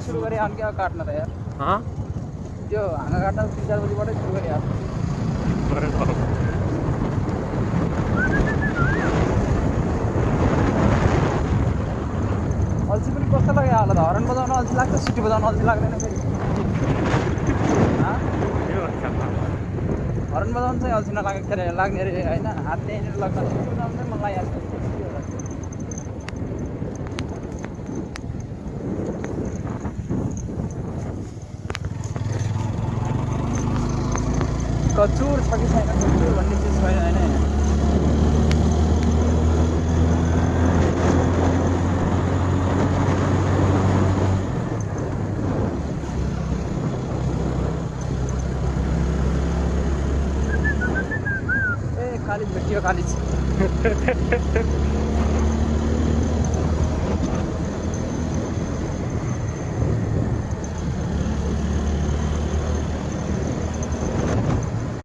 सुरु गरेँ अनि क्या काट्न त यार हाँ त्यो हाँगा काट्न 3-4 बजीबाटै सुरु गरेँ यार अल्छी पनि कस्तो लाग्यो होला त हर्न बजाउन अल्छी लाग्छ सिटी बजाउन अल्छी लाग्दैन फेरि हर्न बजाउनु चाहिँ अल्छी लाग्ने अरे होइन हात त्यहीँनिर लाग्छ सिटी बजाउनु चाहिँ मन लागिहाल्छ कचुर छ कि छैन कचुर भन्ने चिज छैन होइन ए खाली भेटियो खाली